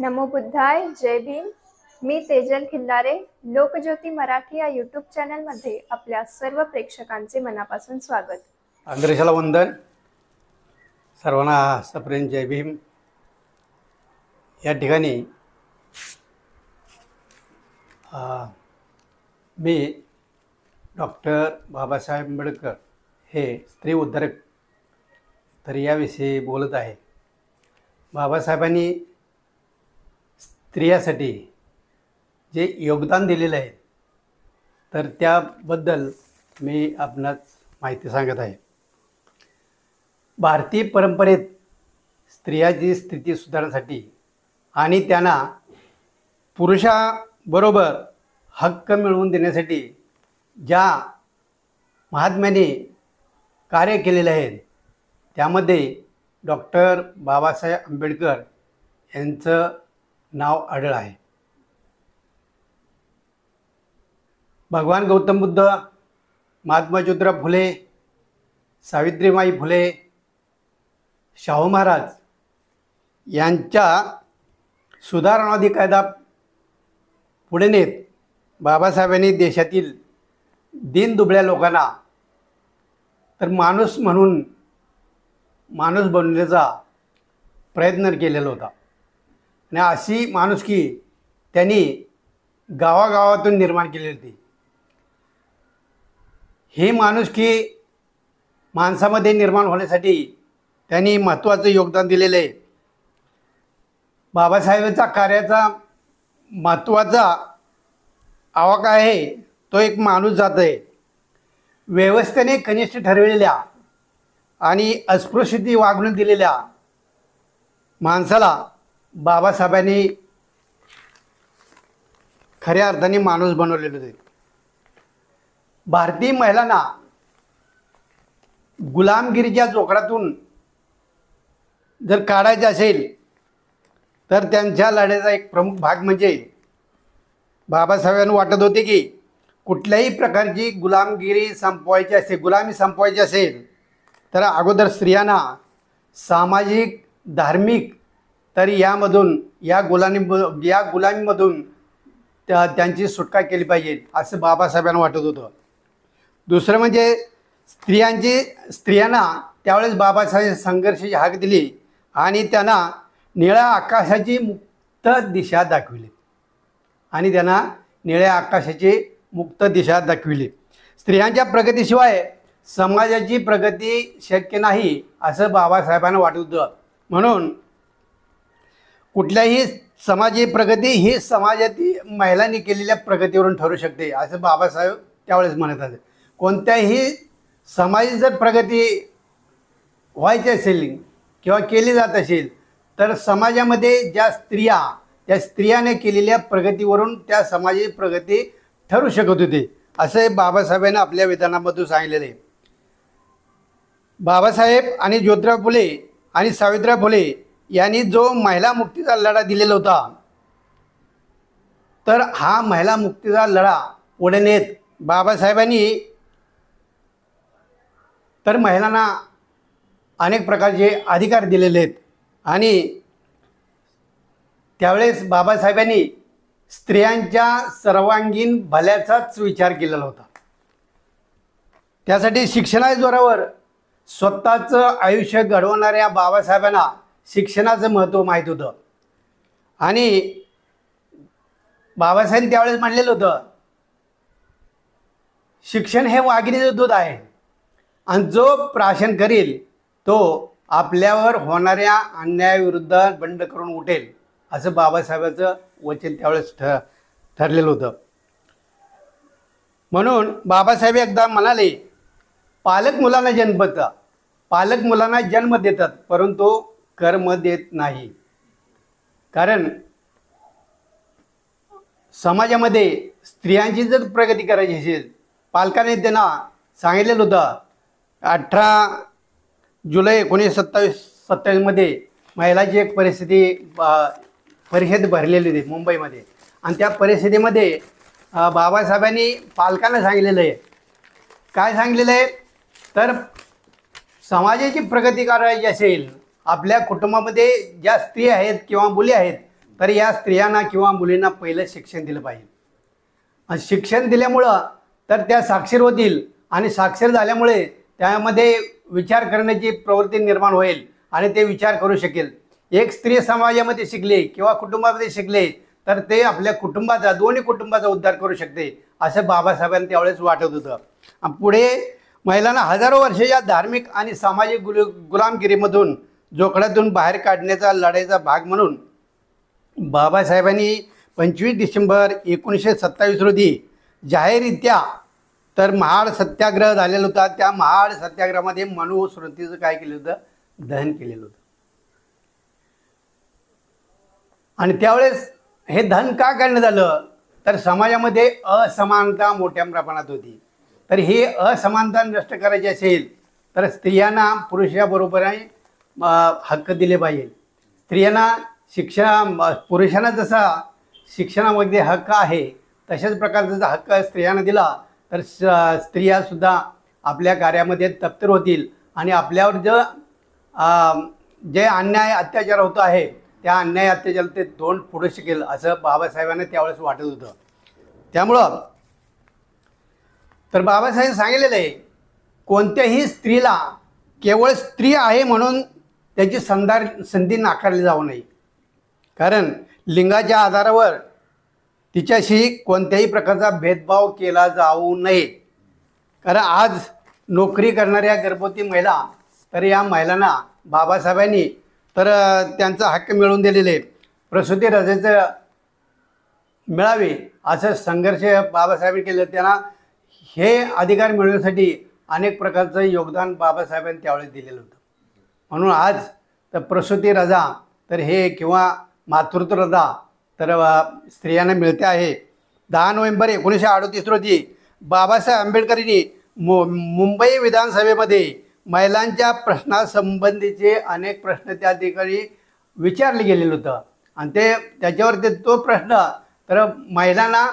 नमो बुद्धाय. जय भीम. मी तेजल खिल्लारे. लोकज्योती मराठी या यूट्यूब चॅनलमध्ये आपल्या सर्व प्रेक्षकांचे मनापासून स्वागत. अंग्रेशाला वंदन. सर्वांना सप्रेम जय भीम. या ठिकाणी मी डॉक्टर बाबासाहेब आंबेडकर हे स्त्री उद्धारक तर याविषयी बोलत आहे. बाबासाहेबांनी स्त्रियासाठी जे योगदान दिलेलं आहे तर त्याबद्दल मी आपणास माहिती सांगत आहे. भारतीय परंपरेत स्त्रियाची स्थिती सुधारण्यासाठी आणि त्यांना पुरुषाबरोबर हक्क मिळवून देण्यासाठी ज्या महात्म्याने कार्य केलेले आहे त्यामध्ये डॉक्टर बाबासाहेब आंबेडकर यांचं नाव आढळ आहे. भगवान गौतम बुद्ध, महात्मा ज्योतिराव फुले, सावित्रीबाई फुले, शाहू महाराज यांच्या सुधारणावादी कायदा पुढे नेत बाबासाहेबांनी देशातील दीनदुबळ्या लोकांना तर माणूस म्हणून माणूस बनवण्याचा प्रयत्न केलेला होता. आणि अशी माणुसकी त्यांनी गावागावातून निर्माण केली होती. ही माणुसकी माणसामध्ये निर्माण होण्यासाठी त्यांनी महत्त्वाचं योगदान दिलेलं आहे. बाबासाहेबांचा कार्याचा महत्त्वाचा आवाका आहे तो एक माणूस जात आहे. व्यवस्थेने कनिष्ठ ठरविलेल्या आणि अस्पृश्यते वागणूक दिलेल्या माणसाला बाबासाहेबांनी खऱ्या अर्थाने माणूस बनवलेले होते. भारतीय महिलांना गुलामगिरीच्या जोखडातून जर काढायचे असेल तर त्यांच्या लढ्याचा एक प्रमुख भाग म्हणजे बाबासाहेबांना वाटत होते की कुठल्याही प्रकारची गुलामगिरी संपवायची असेल तर अगोदर स्त्रियांना सामाजिक धार्मिक तर यामधून या गुलामीमधून त्यांची सुटका केली पाहिजे असं बाबासाहेबांना वाटत होतं. दुसरं म्हणजे स्त्रियांना त्यावेळेस बाबासाहेब संघर्षाची हाक दिली आणि त्यांना निळ्या आकाशाची मुक्त दिशा दाखविली स्त्रियांच्या प्रगतीशिवाय समाजाची प्रगती शक्य नाही असं बाबासाहेबांना वाटत होतं. म्हणून कुठल्याही समाजाची प्रगती ही समाजातील महिलांनी केलेल्या प्रगतीवरून ठरू शकते असं बाबासाहेब त्यावेळेस म्हणत होते. कोणत्याही समाजाची जर प्रगती व्हायची असेल किंवा केली जात असेल तर समाजामध्ये त्या स्त्रियाने केलेल्या प्रगतीवरून त्या समाजाची प्रगती ठरू शकत होती असे बाबासाहेबांनी आपल्या विधानामधून सांगितलेले आहे. बाबासाहेब आणि ज्योतिराव फुले आणि सावित्रीबाई फुले यांनी जो महिला मुक्तीचा लढा दिलेला होता तर हा महिला मुक्तीचा लढा पुढे नेत बाबासाहेबांनी तर महिलांना अनेक प्रकारचे अधिकार दिलेले आहेत. आणि त्यावेळेस बाबासाहेबांनी स्त्रियांच्या सर्वांगीण भल्याचाच विचार केलेला होता. त्यासाठी शिक्षणाच्या जोरावर स्वतःचं आयुष्य घडवणाऱ्या बाबासाहेबांना शिक्षणाचं महत्त्व माहीत होतं. आणि बाबासाहेबांनी त्यावेळेस म्हणलेलं होतं शिक्षण हे वाघिणीचं दूध आहे आणि जो प्राशन करील तो आपल्यावर होणाऱ्या अन्यायाविरुद्ध बंड करून उठेल असं बाबासाहेबांचं वचन त्यावेळेस ठरलेलं होतं. म्हणून बाबासाहेब एकदा म्हणाले पालक मुलांना जन्म देतात परंतु कर्म देत नाही. कारण समाजामध्ये स्त्रियांची जर प्रगती करायची असेल पालकांनी त्यांना सांगितलेलं होतं 18 जुलै 1927 महिलाची एक परिषद भरलेली होती मुंबईमध्ये. आणि त्या परिषदेमध्ये बाबासाहेबांनी पालकांना सांगितलेलं आहे. काय सांगितलेलं आहे तर समाजाची प्रगती करायची असेल आपल्या कुटुंबामध्ये ज्या स्त्री आहेत किंवा मुली आहेत तर या स्त्रियांना किंवा मुलींना पहिलं शिक्षण दिलं पाहिजे. आणि शिक्षण दिल्यामुळं तर त्या साक्षर होतील आणि साक्षर झाल्यामुळे त्यामध्ये विचार करण्याची प्रवृत्ती निर्माण होईल आणि ते विचार करू शकेल. एक स्त्री समाजामध्ये शिकले किंवा कुटुंबामध्ये शिकले तर ते आपल्या कुटुंबाचा, दोन्ही कुटुंबाचा उद्धार करू शकते, असं बाबासाहेबांना त्यावेळेस वाटत होतं. आणि पुढे महिलांना हजारो वर्षाच्या धार्मिक आणि सामाजिक गुलामगिरीमधून, जोखडातून बाहेर काढण्याचा लढाईचा भाग म्हणून बाबासाहेबांनी 25 डिसेंबर 1927 रोजी जाहीररित्या तर महाड सत्याग्रह झालेला होता. त्या महाड सत्याग्रहामध्ये मनुस्मृतीचं काय केलं होतं, दहन केलेलं होतं. आणि त्यावेळेस हे दहन का करण्यात आलं, तर समाजामध्ये असमानता मोठ्या प्रमाणात होती. तर ही असमानता नष्ट करायची असेल तर स्त्रियांना पुरुषाबरोबरही हक्क दिले पाहिजे. स्त्रियांना पुरुषांना जसा शिक्षणामध्ये हक्क आहे तशाच प्रकारचा हक्क स्त्रियांना दिला तर स्त्रियासुद्धा आपल्या कार्यामध्ये तत्पर होतील आणि आपल्यावर जे अन्याय अत्याचार होतो आहे त्या अन्याय अत्याचार ते तोंड फोडू शकेल असं बाबासाहेबांना त्यावेळेस वाटत होतं. त्यामुळं तर बाबासाहेब सांगितलेलं आहे, कोणत्याही स्त्रीला केवळ स्त्री आहे म्हणून त्याची संधी नाकारली जाऊ नये. कारण लिंगाच्या आधारावर तिच्याशी कोणत्याही प्रकारचा भेदभाव केला जाऊ नये. कारण आज नोकरी करणाऱ्या गर्भवती महिला, तर या महिलांना बाबासाहेबांनी तर त्यांचा हक्क मिळवून दिलेले आहे. प्रसूती रजेचं मिळावे असं संघर्ष बाबासाहेबांनी केलं. त्यांना हे अधिकार मिळवण्यासाठी अनेक प्रकारचं योगदान बाबासाहेबांनी त्यावेळेस दिलेलं होतं. म्हणून आज तर प्रसूती रजा तर हे किंवा मातृत्व रजा तर स्त्रियांना मिळते आहे. 10 नोव्हेंबर 1938 रोजी बाबासाहेब आंबेडकरांनी मुंबई विधानसभेमध्ये महिलांच्या प्रश्नासंबंधीचे अनेक प्रश्न त्या ठिकाणी विचारले गेलेलं होतं. आणि त्याच्यावर तो प्रश्न तर महिलांना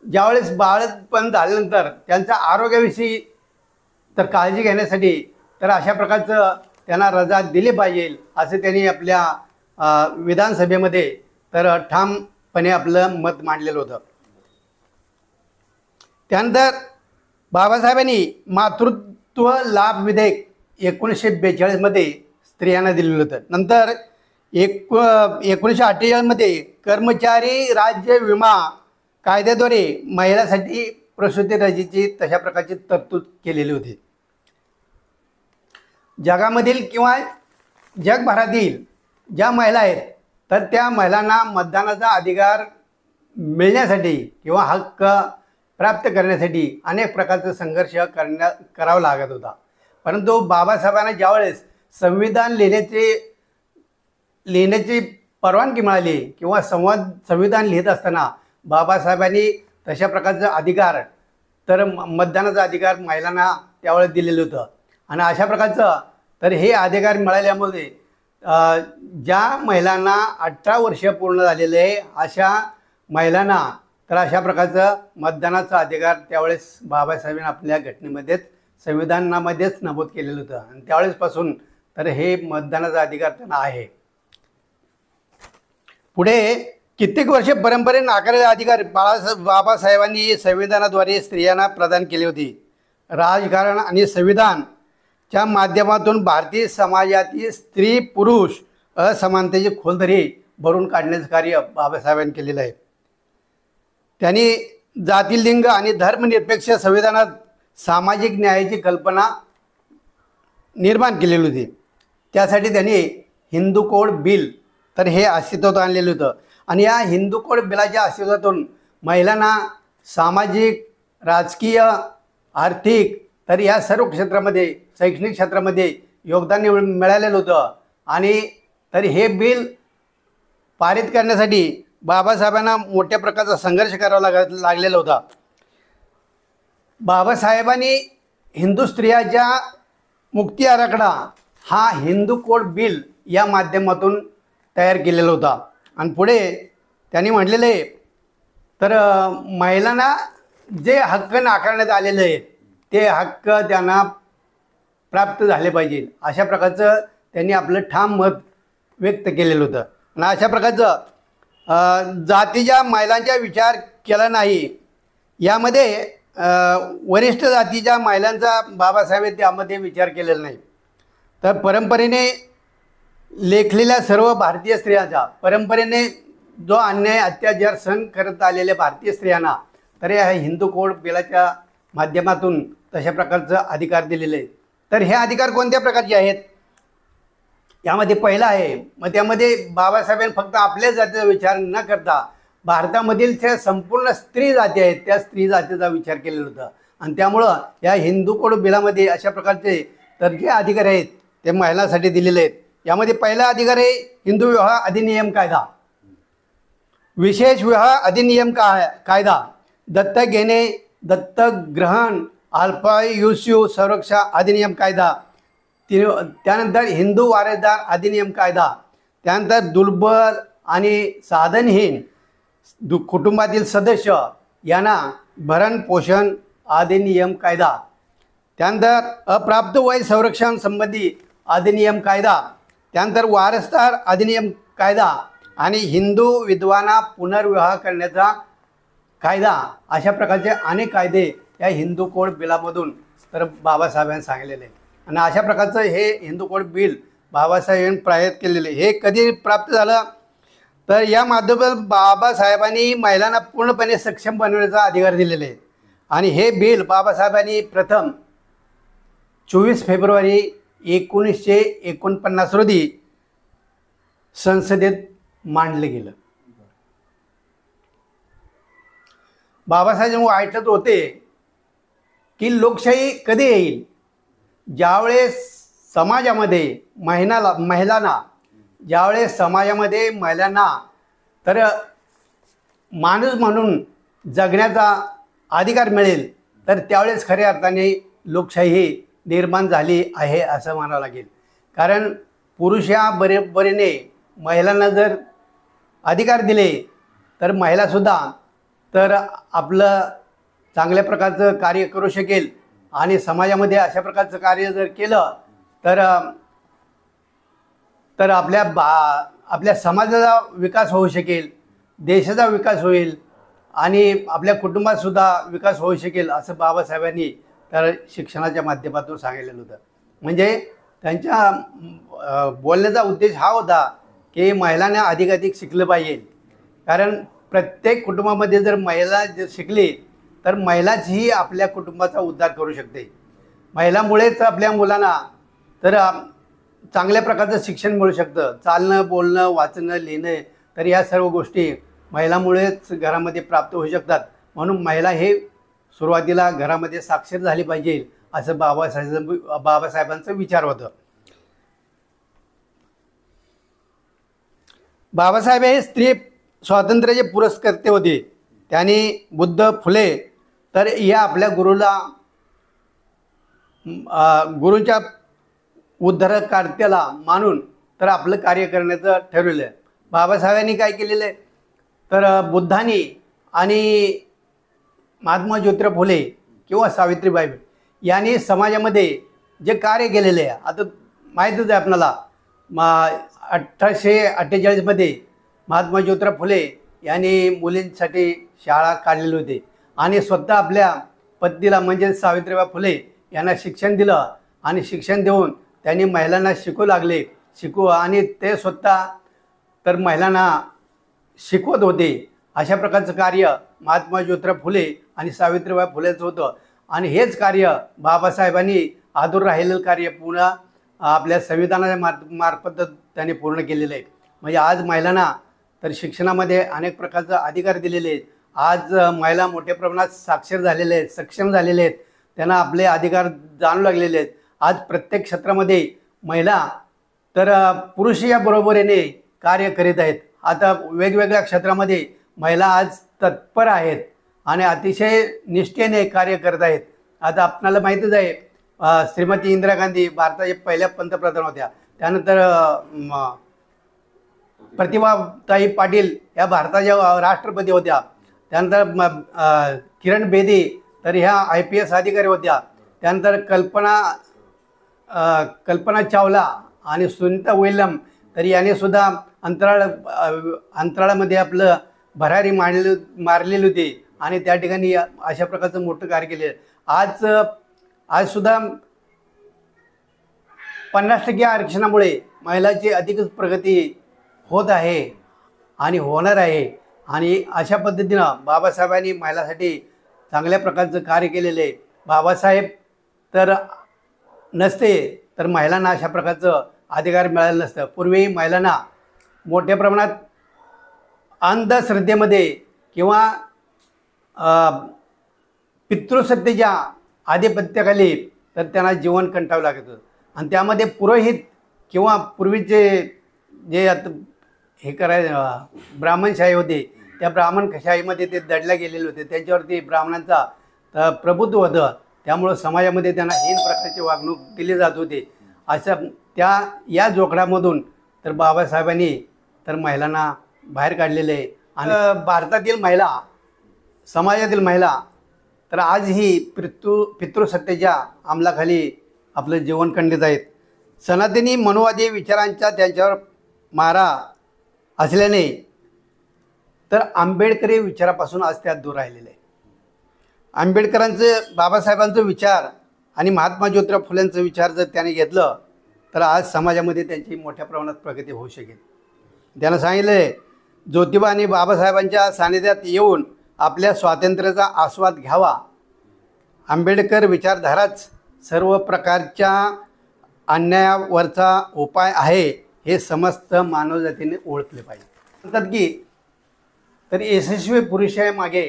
ज्यावेळेस बाळपण झाल्यानंतर त्यांच्या आरोग्याविषयी तर काळजी घेण्यासाठी तर अशा प्रकारचं त्यांना रजा दिली पाहिजे असं त्यांनी आपल्या विधानसभेमध्ये तर ठामपणे आपलं मत मांडलेलं होतं. त्यानंतर बाबासाहेबांनी मातृत्व लाभ विधेयक 1942 मध्ये स्त्रियांना दिलेलं होतं. नंतर 1948 मध्ये कर्मचारी राज्य विमा कायद्याद्वारे महिलांसाठी प्रसूती रजेची तशा प्रकारची तरतूद केलेली होती. जगामधील किंवा जगभरातील ज्या महिला आहेत तर त्या महिलांना मतदानाचा अधिकार मिळण्यासाठी किंवा हक्क प्राप्त करण्यासाठी अनेक प्रकारचा संघर्ष करावा लागत होता. परंतु बाबासाहेबांना ज्यावेळेस संविधान लिहिण्याची परवानगी मिळाली किंवा संविधान लिहित असताना बाबासाहेबांनी तशा प्रकारचा अधिकार तर मतदानाचा अधिकार महिलांना त्यावेळेस दिलेलं होतं. आणि अशा प्रकारचं तर हे अधिकार मिळाल्यामुळे ज्या महिलांना 18 वर्ष पूर्ण झालेले आहे अशा महिलांना तर अशा प्रकारचं मतदानाचा अधिकार त्यावेळेस बाबासाहेबांनी आपल्या घटनेमध्येच संविधानामध्येच नमूद केलेलं होतं. आणि त्यावेळेसपासून तर हे मतदानाचा अधिकार त्यांना आहे. पुढे कित्येक वर्ष परंपरेने नाकारलेला अधिकार बाबासाहेबांनी संविधानाद्वारे स्त्रियांना प्रदान केली होती. राजकारण आणि संविधानच्या माध्यमातून भारतीय समाजातील स्त्री पुरुष असमानतेची खोलदरी भरून काढण्याचं कार्य बाबासाहेबांनी केलेलं आहे. त्यांनी जाती, लिंग आणि धर्मनिरपेक्ष संविधानात सामाजिक न्यायाची कल्पना निर्माण केलेली होती. त्यासाठी त्यांनी हिंदू कोड बिल तर हे अस्तित्वात आणलेलं होतं. आणि या हिंदू कोड बिलाच्या अस्तित्वातून महिलांना सामाजिक, राजकीय, आर्थिक तर या सर्व क्षेत्रामध्ये, शैक्षणिक क्षेत्रामध्ये योगदान मिळालेलं होतं. आणि तर हे बिल पारित करण्यासाठी बाबासाहेबांना मोठ्या प्रकारचा संघर्ष करावा लागलेला होता. बाबासाहेबांनी हिंदू स्त्रियांच्या मुक्ती आराखडा हा हिंदू कोड बिल या माध्यमातून तयार केलेला होता. आणि पुढे त्यांनी म्हटलेले तर महिलांना जे हक्क नाकारण्यात आलेले आहेत ते हक्क त्यांना प्राप्त झाले पाहिजे अशा प्रकारचं त्यांनी आपलं ठाम मत व्यक्त केलेलं होतं. आणि अशा प्रकारचं जातीच्या महिलांचा विचार केला नाही. यामध्ये वरिष्ठ जातीच्या महिलांचा बाबासाहेब त्यामध्ये विचार केलेला नाही. तर परंपरेने लेखलेल्या सर्व भारतीय स्त्रियांचा, परंपरेने जो अन्याय अत्याचार सहन करत आलेल्या भारतीय स्त्रियांना तर या हिंदू कोड बिलाच्या माध्यमातून तशा प्रकारचं अधिकार दिलेले आहेत. तर हे अधिकार कोणत्या प्रकारचे आहेत? यामध्ये पहिला आहे, मग त्यामध्ये बाबासाहेबांनी फक्त आपल्या जातीचा विचार न करता भारतामधील त्या संपूर्ण स्त्री जाती आहेत त्या स्त्री जातीचा विचार केलेला होता. आणि त्यामुळं या हिंदू कोड बिलामध्ये अशा प्रकारचे तर जे अधिकार आहेत ते महिलांसाठी दिलेले आहेत. यामध्ये पहिला अधिकार आहे हिंदू विवाह अधिनियम कायदा, विशेष विवाह अधिनियम कायदा, दत्तक घेणे, दत्तक ग्रहण, अल्पायुष्य संरक्षण अधिनियम कायदा, त्यानंतर हिंदू वारसदार अधिनियम कायदा, त्यानंतर दुर्बल आणि साधनहीन कुटुंबातील सदस्य यांना भरण पोषण अधिनियम कायदा, त्यानंतर अप्राप्त वय संरक्षण संबंधी अधिनियम कायदा, त्यानंतर वारसदार अधिनियम कायदा आणि हिंदू विधवांना पुनर्विवाह करण्याचा कायदा, अशा प्रकारचे अनेक कायदे या हिंदू कोड बिलामधून तर बाबासाहेबांनी सांगितलेले. आणि अशा प्रकारचं हे हिंदू कोड बिल बाबासाहेबांनी प्रयत्न केलेले. हे कधी प्राप्त झालं तर या माध्यमातून बाबासाहेबांनी महिलांना पूर्णपणे सक्षम बनवण्याचा अधिकार दिलेले आहे. आणि हे बिल बाबासाहेबांनी प्रथम 24 फेब्रुवारी 1949 रोजी संसदेत मांडलं गेलं. बाबासाहेब वाटत होते की लोकशाही कधी येईल, ज्यावेळेस समाजामध्ये महिलांना ज्यावेळेस समाजामध्ये महिलांना तर माणूस म्हणून जगण्याचा अधिकार मिळेल तर त्यावेळेस खऱ्या अर्थाने लोकशाही निर्माण झाली आहे असं म्हणावं लागेल. कारण पुरुष या बरोबरीने महिलांना जर अधिकार दिले तर महिलासुद्धा तर आपलं चांगल्या प्रकारचं कार्य करू शकेल. आणि समाजामध्ये अशा प्रकारचं कार्य जर केलं तर आपल्या समाजाचा विकास होऊ शकेल, देशाचा विकास होईल आणि आपल्या कुटुंबातसुद्धा विकास होऊ शकेल असं बाबासाहेबांनी तर शिक्षणाच्या माध्यमातून सांगितलेलं होतं. म्हणजे त्यांच्या बोलण्याचा उद्देश हा होता की महिलांना अधिकाधिक शिकलं पाहिजे. कारण प्रत्येक कुटुंबामध्ये जर महिला जर शिकली तर महिलाच ही आपल्या कुटुंबाचा उद्धार करू शकते. महिलामुळेच आपल्या मुलांना तर चांगल्या प्रकारचं शिक्षण मिळू शकतं. चालणं, बोलणं, वाचणं, लिहिणं तर या सर्व गोष्टी महिलामुळेच घरामध्ये प्राप्त होऊ शकतात. म्हणून महिला हे सुरुवातीला घरामध्ये साक्षर झाली पाहिजे असं बाबासाहेबांचं विचार होतं. बाबासाहेब हे स्त्री स्वातंत्र्याचे पुरस्कर्ते होते. त्यांनी बुद्ध, फुले तर या आपल्या गुरूंच्या उद्धारकर्त्याला मानून तर आपलं कार्य करण्याचं ठरवलं. बाबासाहेबांनी काय केलेलं आहे तर बुद्धांनी आणि महात्मा ज्योतिराव फुले किंवा सावित्रीबाई यांनी समाजामध्ये जे कार्य केलेले आहे आता माहीतच आहे आपल्याला. 1848मध्ये महात्मा ज्योतिराव फुले यांनी मुलींसाठी शाळा काढलेली होती आणि स्वतः आपल्या पत्नीला म्हणजे सावित्रीबाई फुले यांना शिक्षण दिलं आणि शिक्षण देऊन त्यांनी महिलांना शिकू आणि ते स्वतः तर महिलांना शिकवत होते. अशा प्रकारचं कार्य महात्मा ज्योतिराव फुले आणि सावित्रीबाई फुलेचं होतं. आणि हेच कार्य बाबासाहेबांनी अधूर राहिलेलं कार्य पुन्हा आपल्या संविधानाच्या मार्फत त्यांनी पूर्ण केलेलं आहे. म्हणजे आज महिलांना तर शिक्षणामध्ये अनेक प्रकारचे अधिकार दिलेले आहेत. आज महिला मोठ्या प्रमाणात साक्षर झालेले आहेत, सक्षम झालेले आहेत, त्यांना आपले अधिकार जाणू लागलेले आहेत. आज प्रत्येक क्षेत्रामध्ये महिला तर पुरुष या बरोबरीने कार्य करीत आहेत. आता वेगवेगळ्या क्षेत्रामध्ये महिला आज तत्पर आहेत आणि अतिशय निष्ठेने कार्य करत आहेत. आता आपल्याला माहीतच आहे श्रीमती इंदिरा गांधी भारताच्या पहिल्या पंतप्रधान होत्या. त्यानंतर प्रतिभाताई पाटील या भारताच्या राष्ट्रपती होत्या. त्यानंतर किरण बेदी तर ह्या IPS अधिकारी होत्या. त्यानंतर कल्पना चावला आणि सुनीता विल्यम तर याने सुद्धा अंतराळामध्ये आपलं भरारी मारलेली होती आणि त्या ठिकाणी अशा प्रकारचं मोठं कार्य केले. आज सुद्धा 50% आरक्षणामुळे महिलांची अधिकच प्रगती होत आहे आणि होणार आहे. आणि अशा पद्धतीनं बाबासाहेबांनी महिलांसाठी चांगल्या प्रकारचं कार्य केलेलं आहे. बाबासाहेब तर नसते तर महिलांना अशा प्रकारचं अधिकार मिळालं नसतं. पूर्वी महिलांना मोठ्या प्रमाणात अंधश्रद्धेमध्ये किंवा पितृसत्तेच्या आधिपत्याखाली तर त्यांना जीवन कंठावं लागत होतं. आणि त्यामध्ये पुरोहित किंवा पूर्वीचे जे आता हे ब्राह्मणशाही होते त्या ब्राह्मणशाहीमध्ये ते दडल्या गेलेले होते. त्यांच्यावरती ब्राह्मणांचा प्रभुत्व होतं. त्यामुळं समाजामध्ये त्यांना हीन प्रकारची वागणूक दिली जात होती. अशा या जोखडामधून तर बाबासाहेबांनी तर महिलांना बाहेर काढलेले आहे. आणि भारतातील महिला समाजातील महिला तर आजही पितृसत्तेच्या अंमलाखाली आपलं जीवन खंडित आहेत. सनातनी मनोवादी विचारांचा त्यांच्यावर मारा असल्याने तर आंबेडकरी विचारापासून आज त्यात दूर राहिलेले आहे. आंबेडकरांचं बाबासाहेबांचं विचार आणि महात्मा ज्योतिराव फुलेंचं विचार जर त्याने घेतलं तर आज समाजामध्ये त्यांची मोठ्या प्रमाणात प्रगती होऊ शकेल. त्यानं सांगितलं आहे ज्योतिबा आणि बाबासाहेबांच्या सानिध्यात येऊन आपल्या स्वातंत्र्याचा आस्वाद घ्यावा. आंबेडकर विचारधाराच सर्व प्रकारच्या अन्यायावरचा उपाय आहे हे समस्त मानवजातीने ओळखले पाहिजे. म्हणतात की तर यशस्वी पुरुषामागे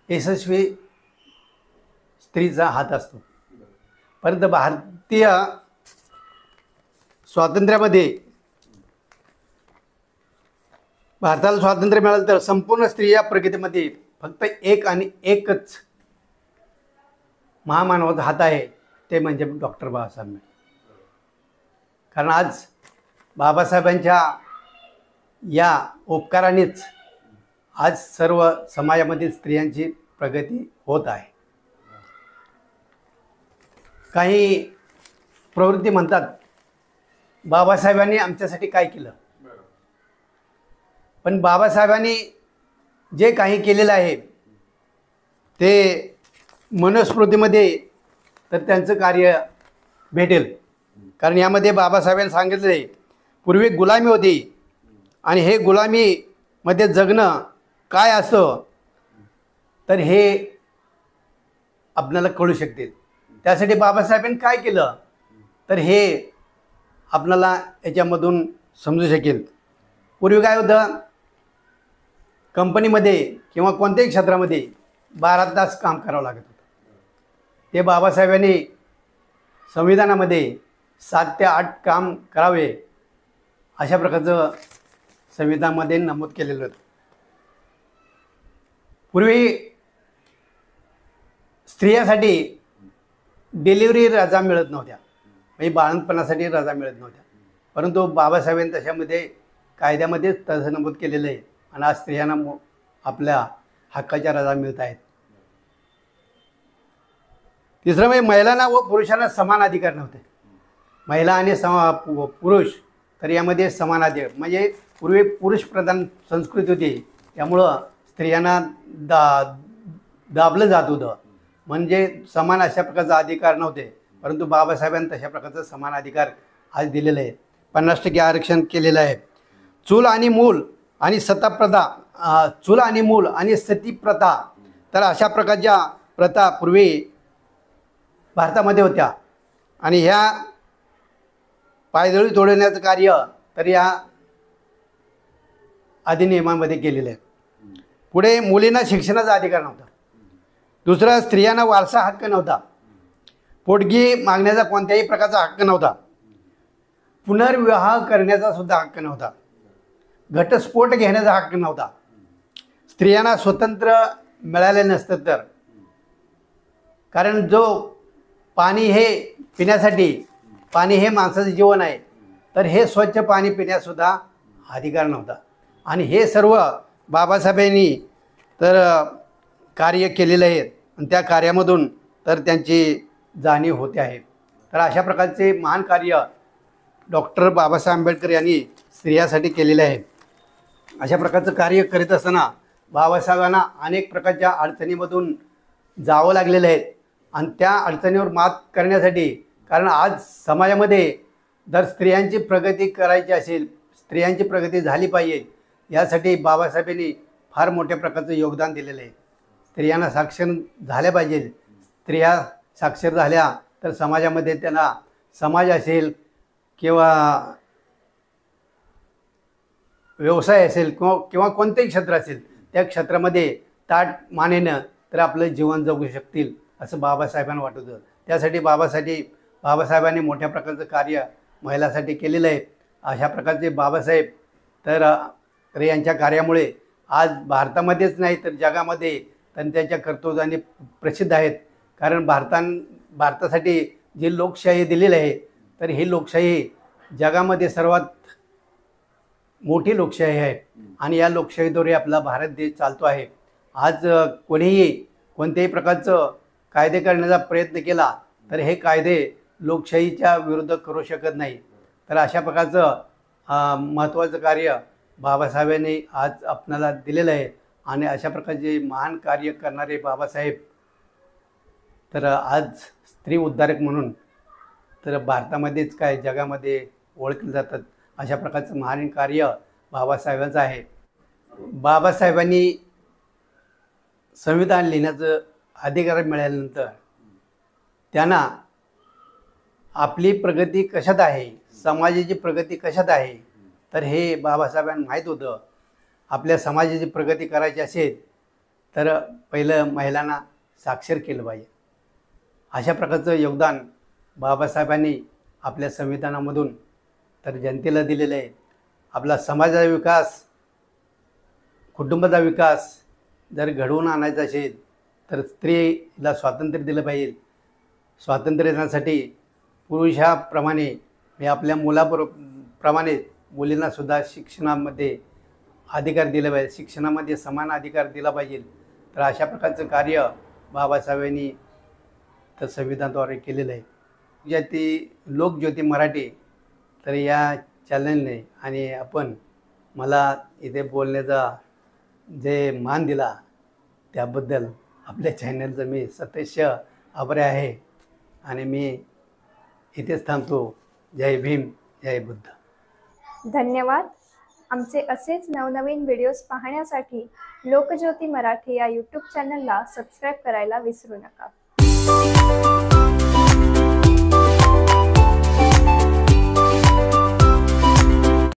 यशस्वी स्त्रीचा हात असतो. परंतु भारतीय स्वातंत्र्यामध्ये भारताला स्वातंत्र्य मिळालं तर संपूर्ण स्त्रिया प्रगतीमध्ये फक्त एकच महामानवाचा हात आहे ते म्हणजे डॉक्टर बाबासाहेब आंबेडकर. कारण आज बाबासाहेबांच्या या उपकारानेच आज सर्व समाजामध्ये स्त्रियांची प्रगती होत आहे. काही प्रवृत्ती म्हणतात बाबासाहेबांनी आमच्यासाठी काय केलं, पण बाबासाहेबांनी जे काही केलेलं आहे ते मनुस्मृतीमध्ये तर त्यांचं कार्य भेटेल. कारण यामध्ये बाबासाहेबांनी सांगितलं आहे पूर्वी गुलामी होती आणि हे गुलामीमध्ये जगणं काय असतं तर हे आपल्याला कळू शकते. त्यासाठी बाबासाहेबांनी काय केलं तर हे आपल्याला याच्यामधून समजू शकेल. पूर्वी काय होतं कंपनीमध्ये किंवा कोणत्याही क्षेत्रामध्ये 12 तास काम करावं लागत होतं. ते बाबासाहेबांनी संविधानामध्ये 7 ते 8 काम करावे अशा प्रकारचं संविधानामध्ये नमूद केलेलं होतं. पूर्वी स्त्रियासाठी डिलिव्हरी रजा मिळत नव्हत्या, म्हणजे बाळंतपणासाठी रजा मिळत नव्हत्या. परंतु बाबासाहेबांनी त्याच्यामध्ये कायद्यामध्ये तसं नमूद केलेलं आहे आणि आज स्त्रियांना आपल्या हक्काच्या रजा मिळत आहेत. तिसरं म्हणजे महिलांना व पुरुषांना समान अधिकार नव्हते. महिला आणि पुरुष तर यामध्ये समान अधिकार, म्हणजे पूर्वी पुरुषप्रधान संस्कृती होती त्यामुळं स्त्रियांना दाबलं जात होतं, म्हणजे समान अशा प्रकारचा अधिकार नव्हते. परंतु बाबासाहेबांनी तशा प्रकारचा समान अधिकार आज दिलेला आहे. 50% आरक्षण केलेलं आहे. चूल आणि मूल आणि चूल आणि मूल आणि सती प्रथा तर अशा प्रकारच्या प्रथा पूर्वी भारतामध्ये होत्या आणि ह्या पायदळी तोडवण्याचं कार्य तर या अधिनियमामध्ये केलेलं आहे. पुढे मुलींना शिक्षणाचा अधिकार नव्हता. दुसरं स्त्रियांना वारसा हक्क नव्हता. पोटगी मागण्याचा कोणत्याही प्रकारचा हक्क नव्हता. पुनर्विवाह करण्याचा सुद्धा हक्क नव्हता. घटस्फोट घेण्याचा हक्क नव्हता. स्त्रियांना स्वतंत्र मिळाले नसतं तर, कारण जो पाणी हे पिण्यासाठी, पाणी हे माणसाचं जीवन आहे, तर हे स्वच्छ पाणी पिण्यासुद्धा अधिकार नव्हता. आणि हे सर्व बाबासाहेबांनी तर कार्य केलेलं आहे आणि त्या कार्यामधून तर त्यांची जाणीव होते आहे. तर अशा प्रकारचे महान कार्य डॉक्टर बाबासाहेब आंबेडकर यांनी स्त्रियासाठी केलेले आहे. अशा प्रकारचं कार्य करीत असताना बाबासाहेबांना अनेक प्रकारच्या अडचणीमधून जावं लागलेलं आहे आणि त्या अडचणीवर मात करण्यासाठी, कारण आज समाजामध्ये जर स्त्रियांची प्रगती करायची असेल, स्त्रियांची प्रगती झाली पाहिजे, यासाठी बाबासाहेबांनी फार मोठ्या प्रकारचं योगदान दिलेलं आहे. स्त्रियांना साक्षर झाल्या पाहिजे. स्त्रिया साक्षर झाल्या तर समाजामध्ये त्यांना समाज असेल किंवा व्यवसाय असेल किंवा कोणतेही क्षेत्र असेल, त्या क्षेत्रामध्ये ताठ मानेनं तर आपलं जीवन जगू शकतील असं बाबासाहेबांना वाटत होतं. त्यासाठी बाबासाहेबांनी मोठ्या प्रकारचं कार्य महिलांसाठी केलेलं आहे. अशा प्रकारचे बाबासाहेब तर यांच्या कार्यामुळे आज भारतामध्येच नाही तर जगामध्ये त्यांच्या कर्तृत्वाने प्रसिद्ध आहेत. कारण भारतासाठी जी लोकशाही दिलेली आहे, तर ही लोकशाही जगामध्ये सर्वात मोठी लोकशाही आहे आणि या लोकशाहीद्वारे आपला भारत देश चालतो आहे. आज कोणीही कोणत्याही प्रकारचं कायदे करण्याचा प्रयत्न केला तर हे कायदे लोकशाहीच्या विरुद्ध करू शकत नाही. तर अशा प्रकारचं महत्त्वाचं कार्य बाबासाहेबांनी आज आपणाला दिलेलं आहे आणि अशा प्रकारचे महान कार्य करणारे बाबासाहेब तर आज स्त्री उद्धारक म्हणून तर भारतामध्येच काय जगामध्ये ओळखले जातात. अशा प्रकारचं महान कार्य बाबासाहेबांचं आहे. बाबासाहेबांनी संविधान लिहिण्याचं अधिकार मिळाल्यानंतर त्यांना आपली प्रगती कशात आहे, समाजाची प्रगती कशात आहे, तर हे बाबासाहेबांना माहीत होतं. आपल्या समाजाची प्रगती करायची असेल तर पहिलं महिलांना साक्षर केलं पाहिजे. अशा प्रकारचं योगदान बाबासाहेबांनी आपल्या संविधानामधून तर जनतेला दिलेलं आहे. आपला समाजाचा विकास, कुटुंबाचा विकास जर घडवून आणायचा असेल तर स्त्रीला स्वातंत्र्य दिलं पाहिजे. स्वातंत्र्य देण्यासाठी पुरुषाप्रमाणे आपल्या मुलाप्रमाणे मुलींनासुद्धा शिक्षणामध्ये अधिकार दिला पाहिजे, शिक्षणामध्ये समान अधिकार दिला पाहिजे. तर अशा प्रकारचं कार्य बाबासाहेबांनी तर संविधानाद्वारे केलेलं आहे. लोकज्योती मराठी तर या चॅनलने आणि मला इथे बोलण्याचा जे मान दिला त्याबद्दल आपल्या चॅनलचं मी सतेश्य आभारी आहे आणि मी इथेच थांबतो. जय भीम, जय बुद्ध. धन्यवाद. आमचे असेच नवनवीन व्हिडिओज पाहण्यासाठी लोकज्योती मराठी या यूट्यूब चॅनलला सबस्क्राईब करायला विसरू नका.